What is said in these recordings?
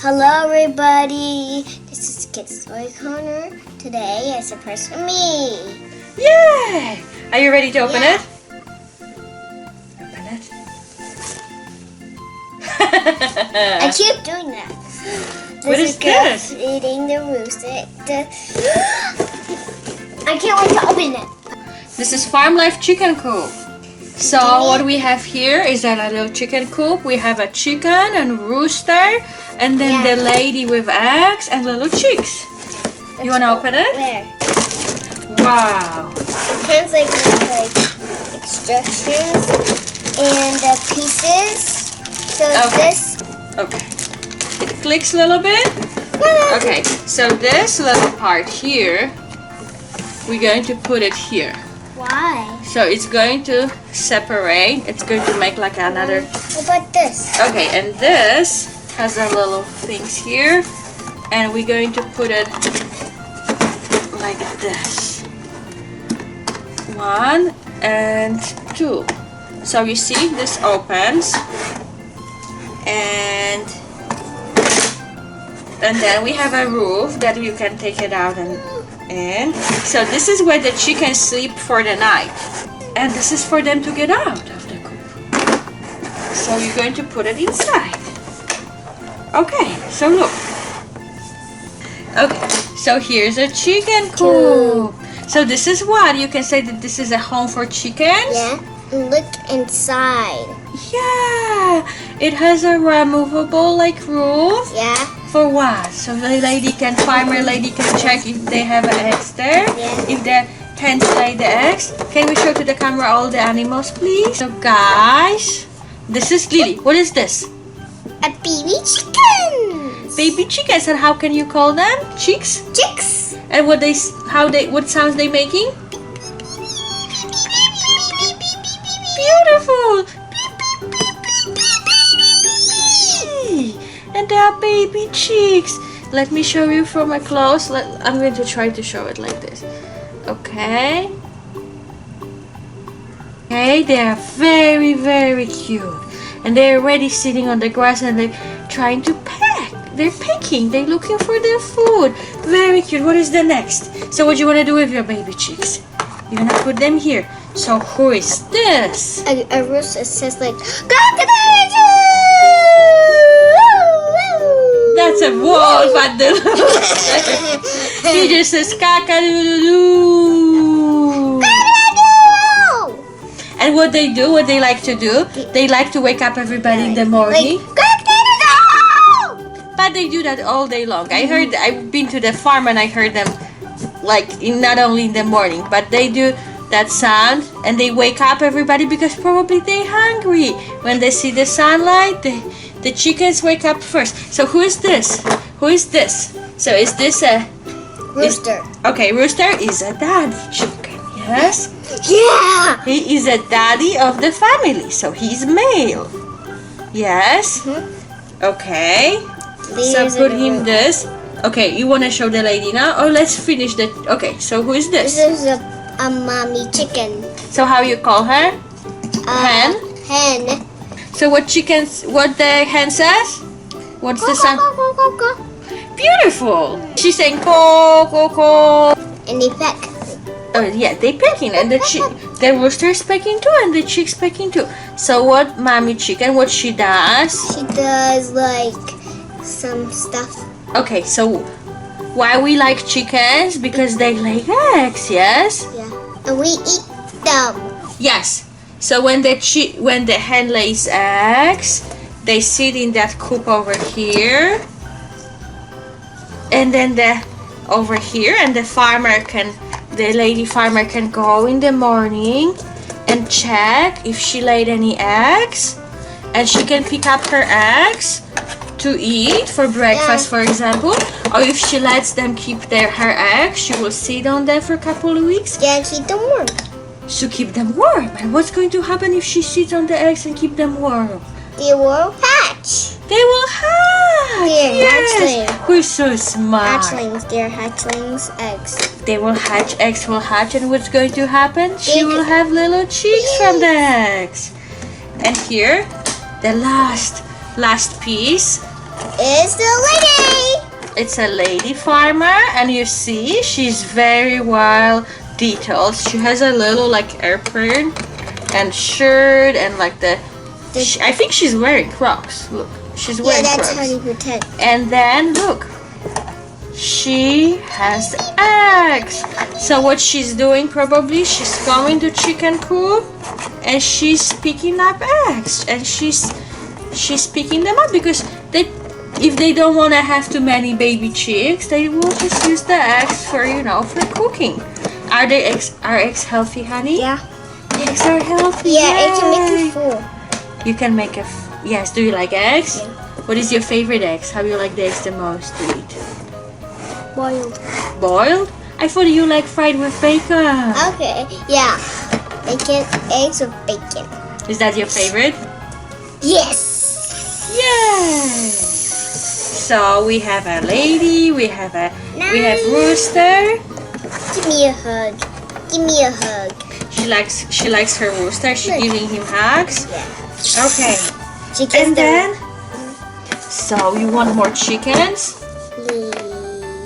Hello everybody, this is Kids Toy Corner. Today I surprise for me. Yay! Are you ready to open it? Open it. I keep doing that. What is this? Eating the rooster. I can't wait to open it. This is Farm Life Chicken Coop. So what we have here is a little chicken coop. We have a chicken and rooster, and then the lady with eggs and little chicks. You wanna open it? Where? Wow. It comes with instructions and the pieces. So this. Okay. It clicks a little bit. Okay. So this little part here, we're going to put it here. Why? So it's going to separate. It's going to make like another. What about this? Okay, and this has a little things here, and we're going to put it like this. 1 and 2. So you see, this opens, and then we have a roof that you can take it out and in. So this is where the chickens sleep for the night, and this is for them to get out of the coop. So you're going to put it inside. Okay, so look. Okay, so here's a chicken coop. So this is what you can say that this is a home for chickens. Yeah. Look inside. Yeah, it has a removable like roof. Yeah. For what? So the farmer lady can check if they have eggs there. Yeah. If the hens lay the eggs. Can we show to the camera all the animals, please? So guys, this is Lilly. What is this? A baby chicken. Baby chickens. And how can you call them? Chicks? Chicks. And what sounds they making? Beautiful. And they are baby chicks. Let me show you from a close. I'm going to try to show it like this. Okay. Okay, they are very, very cute. And they're already sitting on the grass and they're trying to peck. They're pecking. They're looking for their food. Very cute. What is the next? So what do you want to do with your baby chicks? You're going to put them here. So who is this? A rooster says like, that's a wolf at the he just says cock-a-doodle-doo. And what they like to do, they like to wake up everybody in the morning. But they do that all day long. I've been to the farm and I heard them not only in the morning, but they do that sound and they wake up everybody because probably they're hungry. When they see the sunlight, the chickens wake up first. So who is this? Who is this? So is this a rooster? Okay, rooster is a daddy chicken. Yes? Yeah! He is a daddy of the family. So he's male. Yes? Okay. So put him this. Okay, you want to show the lady now? Or let's finish the... Okay, so who is this? This is a mommy chicken. So how you call her? Hen? Hen. So what the hen says? What's the sound? Beautiful. She's saying ko ko ko. And they peck. Oh yeah, they pecking, and the rooster is pecking too, and the chick's pecking too. So what mommy chicken? What she does? She does like some stuff. Okay, so why we like chickens? Because they lay eggs. Yes. Yeah. And we eat them. Yes. So when the hen lays eggs, they sit in that coop over here, and then over here, and the lady farmer can go in the morning and check if she laid any eggs, and she can pick up her eggs to eat for breakfast, for example, or if she lets them keep her eggs, she will sit on them for a couple of weeks. Yeah, keep them warm. To keep them warm. And what's going to happen if she sits on the eggs and keep them warm? They will hatch. They will hatch. They're hatchlings. We're so smart. Hatchlings. They're hatchlings. Eggs. They will hatch. Eggs will hatch, and what's going to happen? She will have little chicks from the eggs. And here, the last piece is the it's a lady farmer, and you see she's very well detailed. She has a little like apron and shirt and like I think she's wearing Crocs. Look, she's wearing that's Crocs. how you pretend. And then look, she has eggs. So what she's doing, probably she's going to chicken coop and she's picking up eggs, and she's picking them up because if they don't want to have too many baby chicks, they will just use the eggs for for cooking. Are eggs healthy, honey? Yeah. Eggs are healthy. Yeah, it can make you Yay. full. You can make yes. Do you like eggs? Yeah. What is your favorite eggs? How do you like the eggs the most to eat? Boiled. Boiled? I thought you like fried with bacon. Okay, yeah. Bacon, eggs with bacon. Is that your favorite? Yes! Yay! So we have a lady, we have rooster. Give me a hug. Give me a hug. She likes her rooster. She's giving him hugs. Yeah. Okay. Chicken. And then so you want more chickens?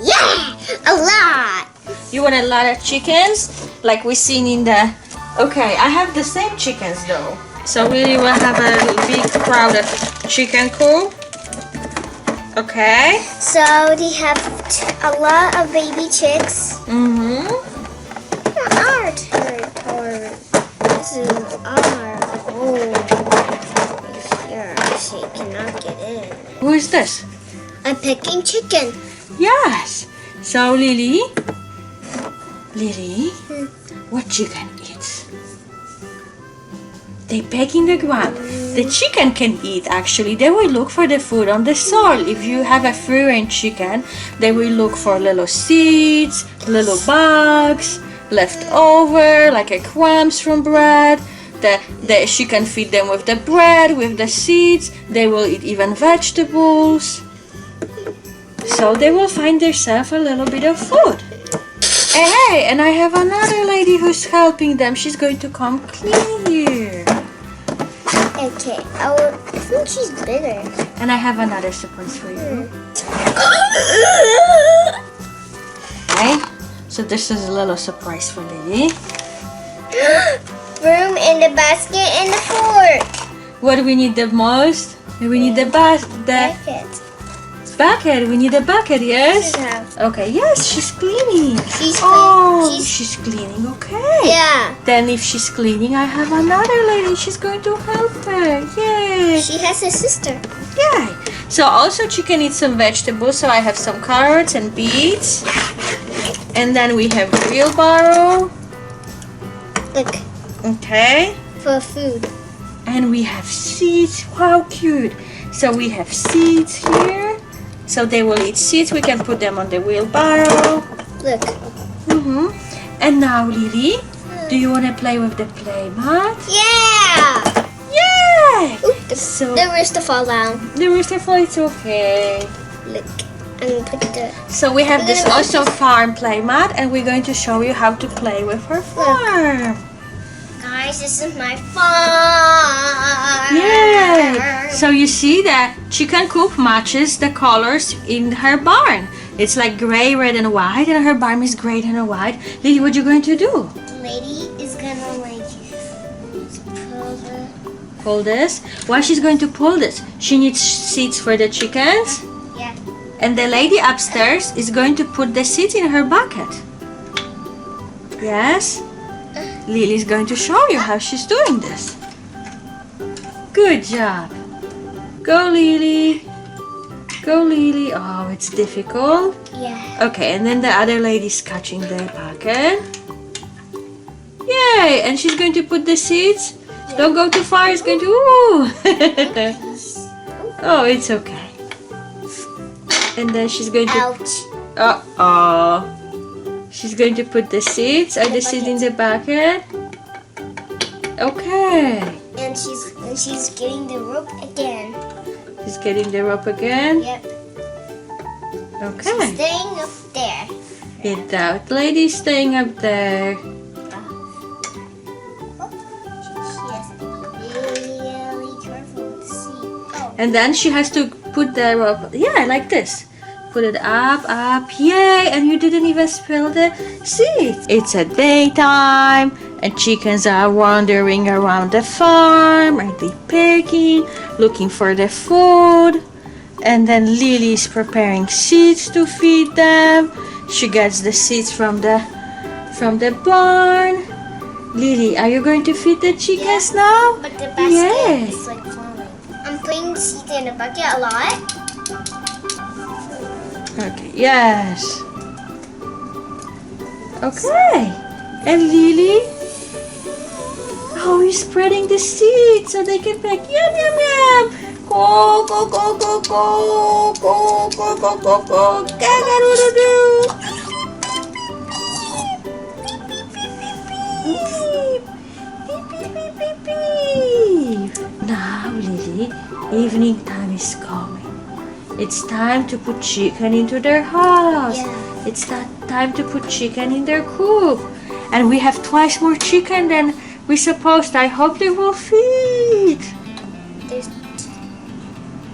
Yeah! A lot! You want a lot of chickens? Like we seen in the... Okay, I have the same chickens though. So really we'll have a big crowd of chicken coop. Okay. So they have a lot of baby chicks. Mm-hmm. Our territory. This is our home. Here, she cannot get in. Who is this? I'm picking chicken. Yes. So Lily, what chicken eats? They peck in the ground. The chicken can eat actually. They will look for the food on the soil. If you have a free-range chicken, they will look for little seeds, little bugs, left over, like a crumbs from bread. She can feed them with the bread, with the seeds. They will eat even vegetables. So they will find themselves a little bit of food. Hey, and I have another lady who's helping them. She's going to come clean here. Okay, I think she's bigger. And I have another surprise for you. Okay, so this is a little surprise for Lily. Broom and the basket and the fork. What do we need the most? We need the Bucket. bucket. We need a bucket, yes? Yeah. Okay, yes, she's cleaning. She's She's cleaning, okay. Yeah. Then if she's cleaning, I have another lady. She's going to help her. Yay. She has a sister. Yay. So also she can eat some vegetables. So I have some carrots and beets. And then we have wheelbarrow. Look, Okay. for food. And we have seeds. How cute. So we have seeds here. So they will eat seeds. We can put them on the wheelbarrow. Look. And now, Lily, do you want to play with the play mat? Yeah. Yay! Oop, So the rooster fall down. the rooster fall, it's okay. Look, and put the. So we have this also farm play mat, and we're going to show you how to play with her farm. Guys, this is my farm. Yay! So you see that chicken coop matches the colors in her barn. It's like gray, red, and white, and her barn is gray and white. Lily, what you going to do? Lady is gonna Pull this. Why she's going to pull this? She needs seeds for the chickens. Yeah. And the lady upstairs is going to put the seeds in her bucket. Yes? Lily's going to show you how she's doing this. Good job. Go, Lily. Go, Lily. Oh, it's difficult. Yeah. Okay, and then the other lady's catching the bucket. Yay! And she's going to put the seeds. Don't go too far, it's going to... Ooh. Oh, it's okay. And then she's going to... Ouch. Uh-oh. She's going to put the seeds. Are the seeds in the bucket? Okay. And she's getting the rope again. She's getting the rope again. Yep. Okay. She's staying up there. That lady's staying up there. Really careful to see. Oh. And then she has to put the rope, yeah, like this. Put it up, yay! And you didn't even spill the seeds. It's a daytime and chickens are wandering around the farm. Are they pecking, looking for the food? And then Lily is preparing seeds to feed them. She gets the seeds from the barn. Lily, are you going to feed the chickens now? But the basket is like falling. I'm putting seeds in the bucket a lot. Okay, yes. Okay. And Lily? Oh, he's spreading the seeds so they can peck. Yum, yum, yum. Go, go, go, go, go. Go, go, go, go, go. Gaga-doo-doo-doo. Beep, beep, beep, beep, beep. Now, Lily, evening time is coming. It's time to put chicken into their house. Yeah. It's time to put chicken in their coop. And we have twice more chicken than we supposed. I hope they will feed.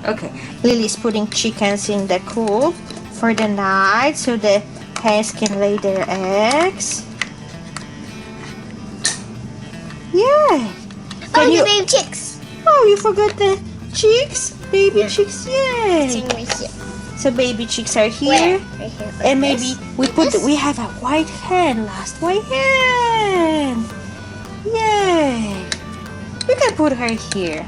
Okay, Lily's putting chickens in the coop for the night so the hens can lay their eggs. Yeah. Oh, the baby chicks. Oh, you forgot the chicks? Baby chicks, yay. It's in right here. So baby chicks are here. Right here. Like And maybe this. we have a white hen, last white hen. Yay. We can put her here.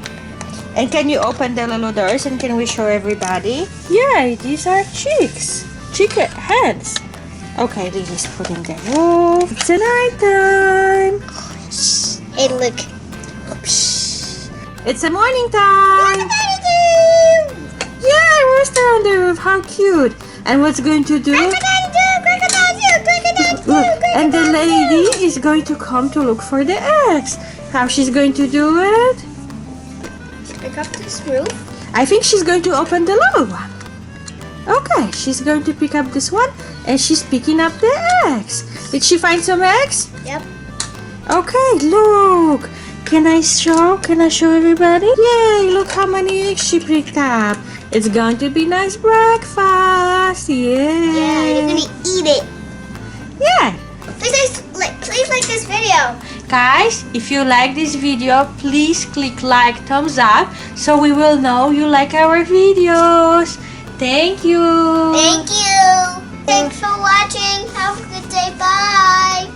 And can you open the little doors and can we show everybody? Yeah, these are chicks. Chicken hens. Okay, Lily's putting the roof. It's a night time. Hey, look. It's a morning time. Yeah, rooster on the roof. How cute. And what's going to do? Look, and the lady is going to come to look for the eggs. How she's going to do it? Pick up this roof. I think she's going to open the little one. Okay, she's going to pick up this one and she's picking up the eggs. Did she find some eggs? Yep. Okay, look. Can I show everybody? Yay, look how many eggs she picked up. It's going to be nice breakfast. Yay. Yeah, you're gonna eat it. Yeah. Please like this video. Guys, if you like this video, please click like, thumbs up, so we will know you like our videos. Thank you. Thank you. Thanks for watching. Have a good day. Bye.